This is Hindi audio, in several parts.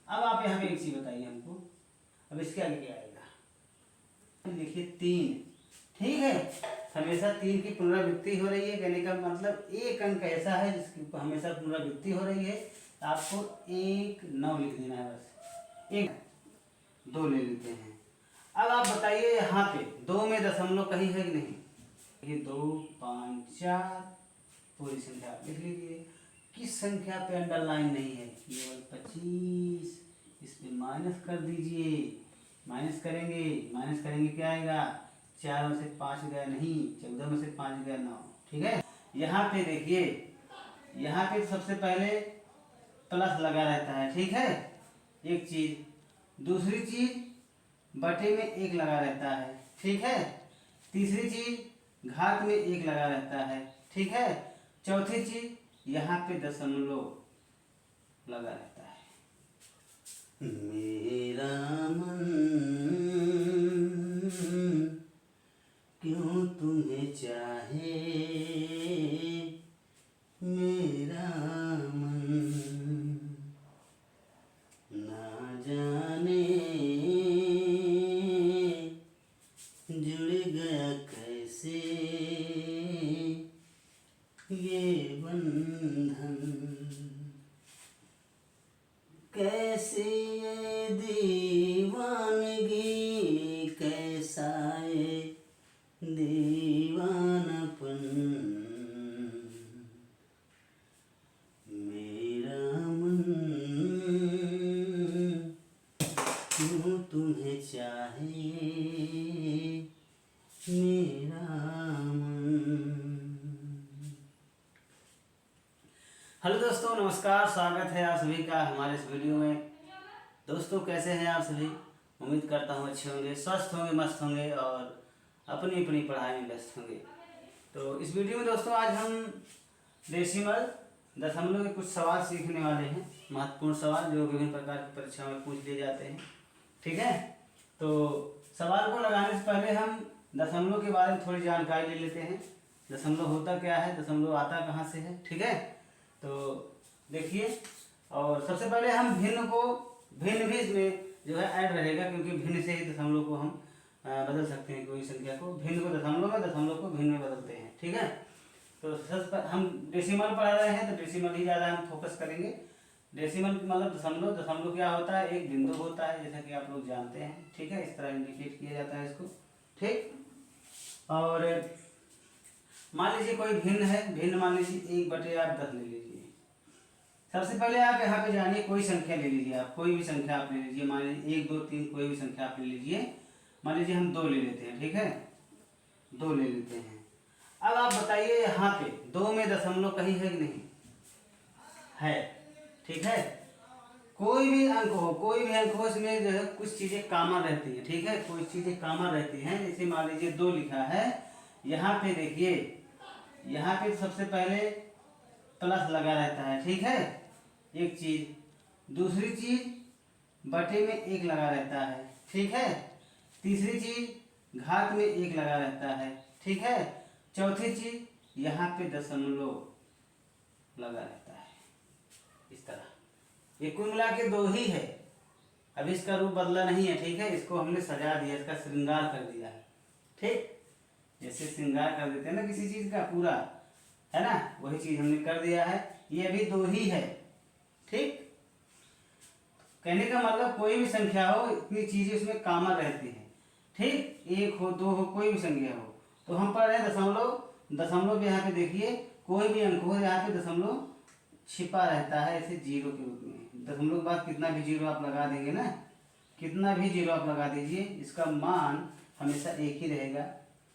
अब आप यहाँ पे एक चीज बताइए हमको, अब इसके आगे क्या आएगा। देखिए 3, ठीक है, हमेशा 3 की पुनरावृत्ति हो रही है। कहने का मतलब एक अंक ऐसा है जिसकी हमेशा पुनरावृत्ति हो रही है। आपको 1 9 लिख देना है, बस 1 2 ले लेते हैं। अब आप बताइए यहाँ पे 2 में दशमलव कहीं है कि नहीं। ये 2 5 4 पूरी संख्या लिख लीजिए। किस संख्या पे अंडरलाइन नहीं है, केवल 25। इस पे माइनस कर दीजिए। माइनस करेंगे क्या आएगा, 4 में से 5 गया नहीं, 14 में से 5 गया 9, ठीक है। यहाँ पे देखिए, यहाँ पे सबसे पहले प्लस लगा रहता है, ठीक है, एक चीज। दूसरी चीज बटे में 1 लगा रहता है, ठीक है। तीसरी चीज घात में 1 लगा रहता है, ठीक है। चौथी चीज यहाँ पे दशमलव लगा रहता है। मेरा मन क्यों तुम्हें चाहे, मेरा मन ना जाने जुड़ गया कैसे ये बंधन, कैसे ये दीवानगी, कैसा ये दीवानापन, मेरा मन क्यों तुम्हें चाहे, मेरा मन। हेलो दोस्तों, नमस्कार, स्वागत है आप सभी का हमारे इस वीडियो में। दोस्तों कैसे हैं आप सभी, उम्मीद करता हूँ अच्छे होंगे, स्वस्थ होंगे, मस्त होंगे और अपनी अपनी पढ़ाई में व्यस्त होंगे। तो इस वीडियो में दोस्तों आज हम डेसिमल दशमलव के कुछ सवाल सीखने वाले हैं, महत्वपूर्ण सवाल जो विभिन्न प्रकार की परीक्षाओं में पूछ लिए जाते हैं, ठीक है। तो सवाल को लगाने से पहले हम दशमलव के बारे में थोड़ी जानकारी ले लेते हैं। दशमलव होता क्या है, दशमलव आता कहाँ से है, ठीक है। तो देखिए, और सबसे पहले हम भिन्न को, भिन्न भी इसमें जो है ऐड रहेगा, क्योंकि भिन्न से ही दशमलव को हम बदल सकते हैं। कोई संख्या को भिन्न को दशमलव में, दशमलव को भिन्न में बदलते हैं, ठीक है। तो हम डेसिमल पढ़ा रहे हैं तो डेसिमल ही ज़्यादा हम फोकस करेंगे। डेसिमल मतलब दशमलव, दशमलव क्या होता है, एक बिंदु होता है, जैसा कि आप लोग जानते हैं, ठीक है। इस तरह इंडिकेट किया जाता है इसको, ठीक। और मान लीजिए कोई भिन्न है, भिन्न मान लीजिए 1/10 ले लीजिए। सबसे पहले आप यहाँ पे जानिए, कोई संख्या ले लीजिए, आप कोई भी संख्या आप ले लीजिए। मान लीजिए 1 2 3 कोई भी संख्या आप ले लीजिए। मान लीजिए हम 2 ले लेते हैं, ठीक है, 2 ले लेते हैं। अब आप बताइए यहाँ पे 2 में दशमलव कहीं है कि नहीं है, ठीक है। कोई भी अंक हो, इसमें जो है कुछ चीजें कॉमन रहती है, ठीक है, कुछ चीजें कॉमन रहती हैं। जैसे मान लीजिए 2 लिखा है, यहाँ पे देखिए, यहाँ पे सबसे पहले प्लस लगा रहता है, ठीक है, एक चीज। दूसरी चीज बटे में 1 लगा रहता है, ठीक है। तीसरी चीज घात में 1 लगा रहता है, ठीक है। चौथी चीज यहाँ पे दशमलव लगा रहता है, इस तरह। ये कुल मिला के 2 ही है। अब इसका रूप बदला नहीं है, ठीक है, इसको हमने सजा दिया, इसका श्रृंगार कर दिया है, ठीक। जैसे श्रृंगार कर देते हैं ना किसी चीज का पूरा, है ना, वही चीज हमने कर दिया है। ये अभी 2 ही है, ठीक। कहने का मतलब कोई भी संख्या हो, इतनी चीजें उसमें कॉमन रहती हैं, ठीक। 1 हो, 2 हो, कोई भी संख्या हो। तो हम पढ़ रहे हैं दशमलव। दशमलव यहाँ पे देखिए, कोई भी अंक हो, यहाँ पे दशमलव छिपा रहता है ऐसे 0 के रूप में। दशमलव के बाद कितना भी 0 आप लगा देंगे ना, कितना भी 0 आप लगा दीजिए, इसका मान हमेशा 1 ही रहेगा,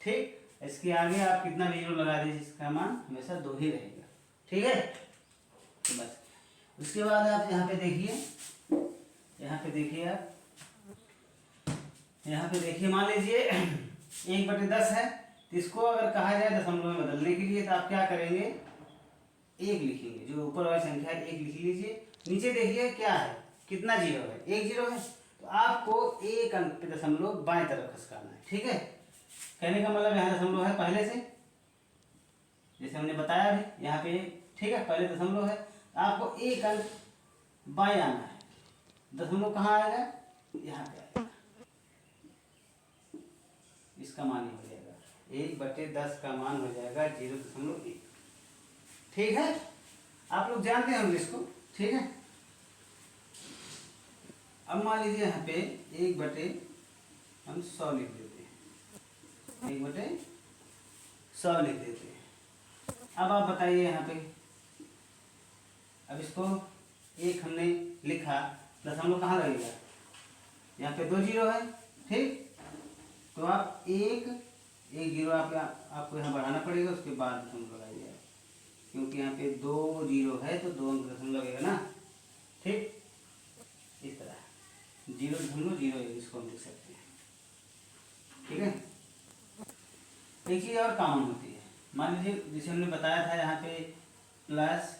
ठीक। इसके आगे आप कितना भी 0 लगा दीजिए, इसका मान हमेशा 2 ही रहेगा, ठीक है। तो बस उसके बाद आप यहाँ पे देखिए, यहाँ पे देखिए, आप यहाँ पे देखिए, मान लीजिए 1/10 है, तो इसको अगर कहा जाए दशमलव में बदलने के लिए, तो आप क्या करेंगे, 1 लिखेंगे। जो ऊपर वाली संख्या है 1 लिख लीजिए। नीचे देखिए क्या है, कितना 0 है, 1 0 है। तो आपको 1 अंक पे दशमलव बाएं तरफ खसकाना है, ठीक है। कहने का मतलब यहाँ दशमलव है पहले से, जैसे हमने बताया भी यहाँ पे, ठीक है, पहले दशमलव है। आपको 1 अंक बाएं आना है, दशमलव कहाँ आएगा, यहाँ पे आएगा, इसका मान ही हो जाएगा 1/10 का मान हो जाएगा 0.1। ठीक है, आप लोग जानते हैं इसको। ठीक है, अब मान लीजिए यहाँ पे 1/100 लिख देते हैं, 1/100 लिख देते हैं। अब आप बताइए यहाँ पे, अब इसको एक हमने लिखा, दशमलव कहाँ लगेगा, यहाँ पे 2 जीरो है। ठीक, तो आप एक जीरो आपको यहाँ बढ़ाना पड़ेगा, उसके बाद दशमलव लगाइए, क्योंकि यहाँ पे 2 जीरो है तो 2 अंक दशमलव लगेगा ना। ठीक, इस तरह 0.01 इसको हम लिख सकते हैं। ठीक है, एक चीज़ और कॉमन होती है, मान लीजिए जैसे हमने बताया था यहाँ पे प्लस,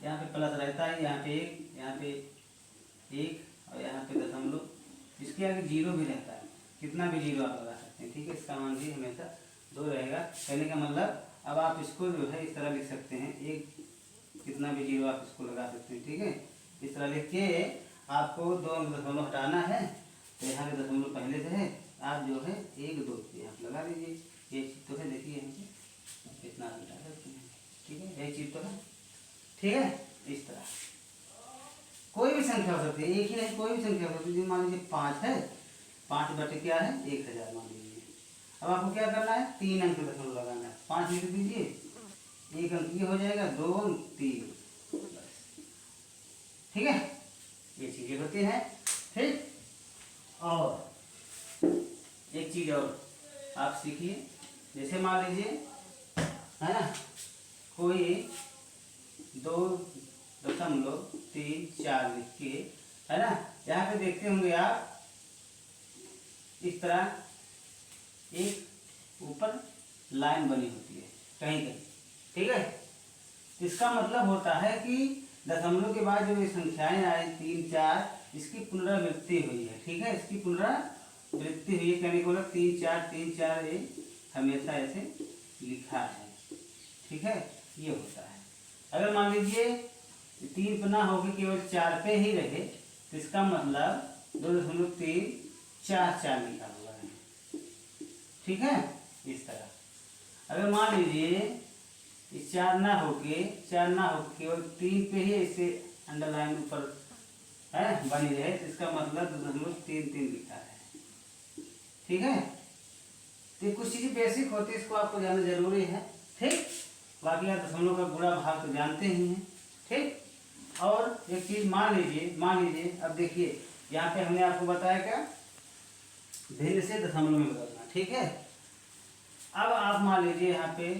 यहाँ पे प्लस रहता है, यहाँ पे 1, यहाँ पे 1 और यहाँ पे दशमलव, इसके आगे 0 भी रहता है, कितना भी 0 आप लगा सकते हैं। ठीक है, इसका मान भी हमेशा 2 रहेगा। कहने का मतलब अब आप इसको जो है इस तरह लिख सकते हैं, एक कितना भी 0 आप इसको लगा सकते हैं। ठीक है, इस तरह लिख के आपको 2 अंक दशमलव हटाना है, तो यहाँ पे दशमलव पहले से है, आप जो है 1 2 यहाँ लगा लीजिए। ये चीज़ तो है, देखिए यहाँ पे कितना हटा सकते हैं। ठीक है, यही चीज़ तो है। ठीक है, इस तरह कोई भी संख्या हो सकती है, एक ही नहीं, कोई भी संख्या हो सकती है। मान लीजिए 5 है, 5 बटे क्या है 1000 मान लीजिए। अब आपको क्या करना है, 3 अंक दशमलव लगाना है, 5 लिख दीजिए, 1 अंक ये हो जाएगा, 2 अंक 3, बस। ठीक है, ये चीजें होती हैं। ठीक, और एक चीज और आप सीखिए, जैसे मान लीजिए है ना, कोई 2.34 लिख के, है ना, यहाँ पे देखते होंगे आप, इस तरह एक ऊपर लाइन बनी होती है कहीं कहीं। ठीक है, इसका मतलब होता है कि दशमलव के बाद जो ये संख्याएं आई 3 4, इसकी पुनरावृत्ति हुई है। ठीक है, इसकी पुनरावृत्ति हुई है, कहने को मतलब 3 4 ये हमेशा ऐसे लिखा है। ठीक है, ये होता है। अगर मान लीजिए 3 पे ना होकर केवल 4 पे ही रहे, तो इसका मतलब 2.344 लिखा हुआ है। ठीक है, इस तरह। अगर मान लीजिए 4 ना होके केवल 3 पे ही इसे अंडरलाइन ऊपर है बनी रहे, तो इसका मतलब 2.33 लिखा है। ठीक है, तो कुछ चीज़ें बेसिक होती है, इसको आपको जानना जरूरी है। ठीक, बाकी आप दशमलव का गुणा भाग तो जानते ही हैं। ठीक, और एक चीज मान लीजिए अब देखिए, यहाँ पे हमने आपको बताया क्या, भिन्न से दशमलव में बदलना। ठीक है, अब आप मान लीजिए यहाँ पे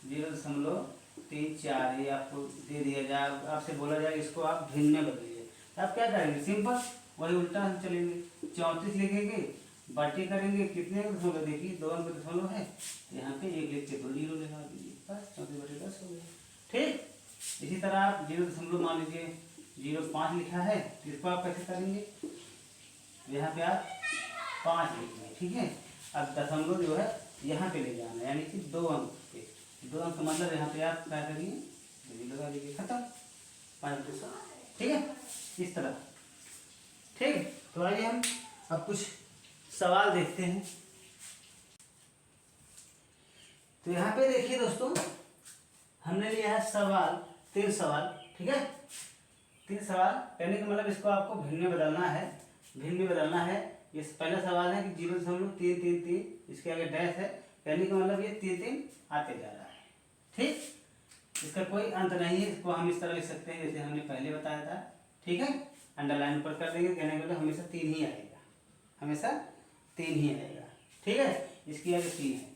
0.34 ये आपको दे दिया जाए, आपसे बोला जाए इसको आप भिन्न में बदलिए, तो आप क्या करेंगे, सिंपल वही उल्टा हम चलेंगे, 34 लिखेंगे, बाटी करेंगे, कितने दशमलव, देखिए 2 अंक दशमलव है, यहाँ पे 1 लिख के 2 जीरो लगा दीजिए, बस 34/10 हो गया। ठीक, इसी तरह आप 0 मान लीजिए 0.5 लिखा है, तो इसको आप कैसे करेंगे, यहाँ पे आप 5 लिखेंगे। ठीक है, अब दशमलव जो है यहाँ पे ले जाना है, यानी कि 2 अंक पे, 2 अंक मतलब यहाँ पे आप क्या करिए, लगा दीजिए, खत्म, 5/100। ठीक है, इस तरह। ठीक, तो आइए हम अब कुछ सवाल देखते हैं। तो यहाँ पे देखिए दोस्तों, हमने लिया है सवाल, 3 सवाल। ठीक है, 3 सवाल कहने का मतलब इसको आपको भिन्न में बदलना है, भिन्न में बदलना है। ये पहला सवाल है कि 0.333, इसके आगे डैश है, कहने का मतलब ये 3 आते जा रहा है। ठीक, इसका कोई अंत नहीं है, इसको हम इस तरह लिख सकते हैं जैसे हमने पहले बताया था। ठीक है, अंडरलाइन ऊपर कर देंगे, कहने का मतलब हमेशा 3 ही आएगा, हमेशा 3 ही आएगा। ठीक है, इसकी आगे 3 है।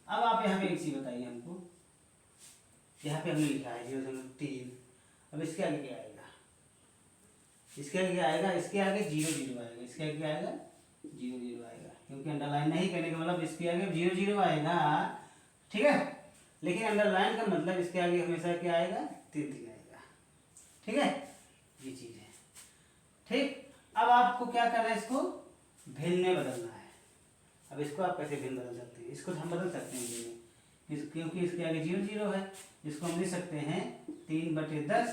अब आप यहाँ पे एक चीज बताइए हमको, यहाँ पे हमने लिखा है 0.3, अब इसके आगे क्या आएगा, इसके आगे क्या आएगा, इसके आगे 0 आएगा, इसके आगे क्या आएगा, 0 आएगा, क्योंकि अंडरलाइन नहीं, कहने का मतलब इसके आगे 0 आएगा। ठीक है, लेकिन अंडरलाइन का मतलब इसके आगे हमेशा क्या आएगा, 3 आएगा। ठीक है, ये चीज है। ठीक, अब आपको क्या करना है, इसको भिन्न में बदलना है। अब इसको आप कैसे भिन्न बदल सकते हैं, इसको हम बदल सकते हैं भिन्न, क्योंकि इसके आगे 0 है, इसको हम लिख सकते हैं 3/10,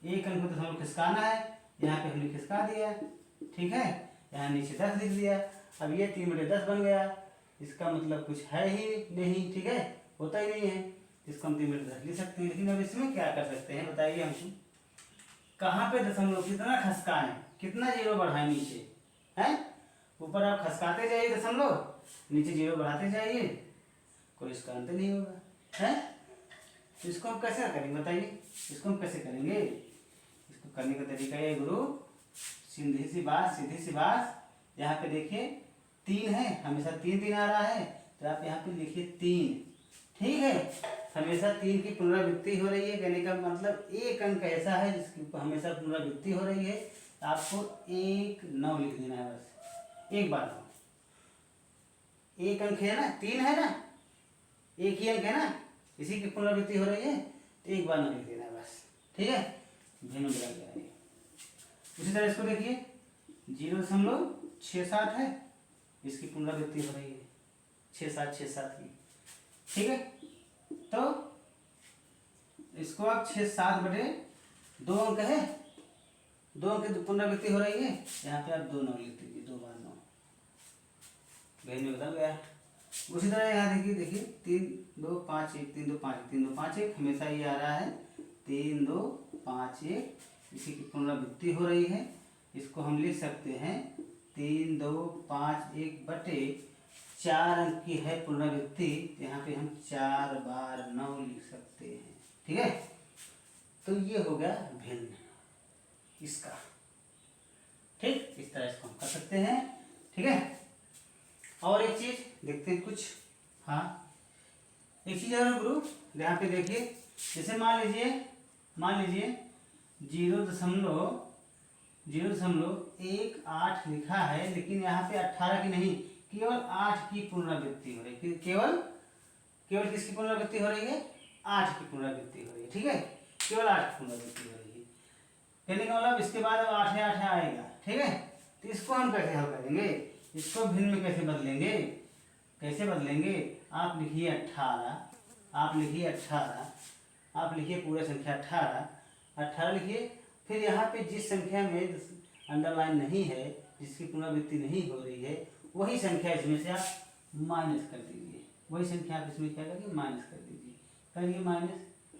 1 अंक को दशमलव खिसकाना है, यहाँ पे हमने खिसका दिया, ठीक है। यहाँ नीचे 10 लिख दिया। अब ये 3/10 बन गया, इसका मतलब कुछ है ही नहीं, ठीक है, होता ही नहीं है, इसको हम 3/10 लिख सकते हैं। लेकिन अब इसमें क्या कर सकते हैं बताइए हमको, कहाँ पे दशमलव कितना खसकाएं, कितना जीरो बढ़ाएं नीचे, है ऊपर आप खसकाते जाइए दशमलव, नीचे जीरो बढ़ाते जाइए, कोई इसका अंत नहीं होगा, है। तो इसको हम कैसे करेंगे बताइए, इसको हम कैसे करेंगे, इसको करने का तरीका है गुरु, सीधी सी बात। यहाँ पे देखिए 3 है, हमेशा 3 आ रहा है, तो आप यहाँ पे लिखिए 3, ठीक है। हमेशा 3 की पुनरावृत्ति हो रही है, कहने का मतलब एक अंक ऐसा है जिसकी हमेशा पुनरावृत्ति हो रही है, तो आपको 1 9 लिख देना है बस, एक बार। एक अंक है ना, 3 है ना, एक ही अंक है ना, इसी की पुनरावृत्ति हो रही है, तो एक बार 9 लिख देना है बस, ठीक है। भिन्न मिला गया है। उसी तरह इसको देखिए 0.67 है, इसकी पुनरावृत्ति हो रही है 6 7 की, ठीक है। तो इसको आप 6/7 2 अंक है, 2 अंक की पुनरावृत्ति हो रही है, यहाँ पे आप 2 9 लिख दीजिए, 2 बार 9, भिन्न बदल गया। उसी तरह यहाँ देखिए 3 2 5 1 3 2 5 1 3 2 5 1, हमेशा ये आ रहा है 3 2 5 1, इसी की पुनरावृत्ति हो रही है, इसको हम लिख सकते हैं 3 2 5 1 बटे 4 अंक की है पुनरावृत्ति, यहाँ पे हम 4 बार 9 लिख सकते हैं, ठीक है। तो ये हो गया भिन्न इसका, ठीक, इस तरह इसको हम कर सकते हैं, ठीक है। और एक चीज देखते हैं कुछ, हाँ एक चीज है गुरु, यहाँ पे देखिए, जैसे मान लीजिए 0.18 लिखा है, लेकिन यहाँ पे 18 की नहीं, केवल 8 की पुनरावृत्ति हो रही है, केवल किसकी पुनरावृत्ति हो रही है, 8 की पुनरावृत्ति हो रही है, ठीक है, केवल 8 की पुनरावृत्ति हो रही है, कहने का मतलब इसके बाद अब 8 आएगा, ठीक है। तो इसको हम कैसे हल करेंगे, इसको भिन्न में कैसे बदलेंगे, आप लिखिए 18, आप लिखिए पूरा संख्या 18 लिखिए, फिर यहाँ पे जिस संख्या में अंडरलाइन नहीं है, जिसकी पुनरावृत्ति नहीं हो रही है, वही संख्या इसमें से आप माइनस कर दीजिए, वही संख्या आप इसमें क्या करिए, माइनस कर दीजिए, करिए माइनस,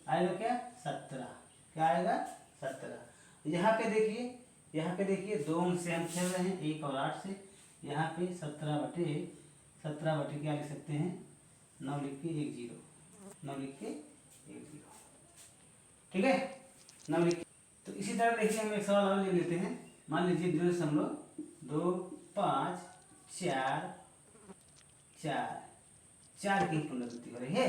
आएगा क्या 17, क्या आएगा 17। यहाँ पे देखिए 2 अंक से हम खेल रहे हैं, 1 और 8 से, यहाँ पे 17 बटे क्या लिख सकते हैं, 9 लिख के 1 0, ठीक है, 9 लिख। तो इसी तरह देखिए हम एक सवाल और ले लेते हैं, मान लीजिए 0.254 की पुनरावृत्ति हो रही है,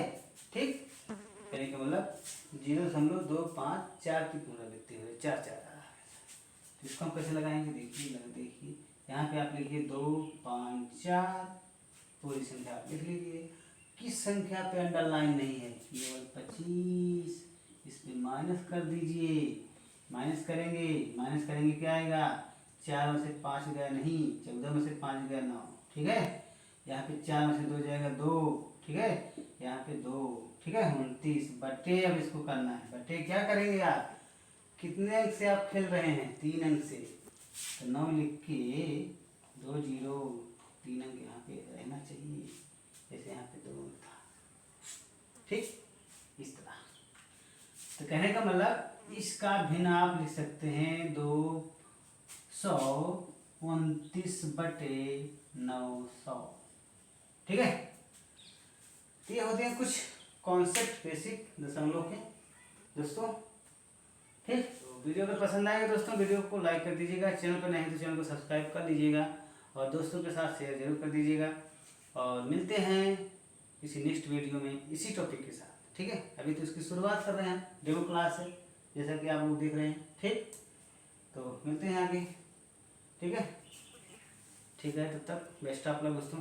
ठीक, कहने का मतलब 0.254 की पुनरावृत्ति हो रही है, 4 आ रहा है। तो इसको हम कैसे लगाएंगे, देखिए यहाँ पे आप लिखिए 2 5 4, पूरी संख्या आप लिख लीजिए, किस संख्या पे अंडरलाइन नहीं है, केवल 25, इस पे माइनस कर दीजिए, माइनस करेंगे क्या आएगा, 4 में से 5 गया नहीं, 14 में से 5 गया 9, ठीक है। यहाँ पे 4 में से 2 जाएगा 2, ठीक है, यहाँ पे 2, ठीक है, 29 बटे, अब इसको करना है बटे, क्या करेंगे आप, कितने अंक से आप खेल रहे हैं, 3 अंक से, तो 9 लिख के 2 0, 3 अंक यहाँ पे रहना चाहिए, जैसे यहाँ पे 2 था, ठीक, इस तरह। तो कहने का मतलब इसका भिन्न आप लिख सकते हैं 229 बटे 900, ठीक है। तो ये होते हैं कुछ कॉन्सेप्ट बेसिक दशमलव के दोस्तों, ठीक। तो वीडियो अगर पसंद आएगा दोस्तों, वीडियो को लाइक कर दीजिएगा, चैनल पर नहीं तो चैनल को सब्सक्राइब कर लीजिएगा, और दोस्तों के साथ शेयर जरूर कर दीजिएगा, और मिलते हैं किसी नेक्स्ट वीडियो में इसी टॉपिक के साथ, ठीक है। अभी तो इसकी शुरुआत कर रहे हैं, डेमो क्लास है, जैसा कि आप लोग देख रहे हैं, ठीक। तो मिलते हैं आगे, ठीक है, तब तक बेस्ट ऑफ लक दोस्तों।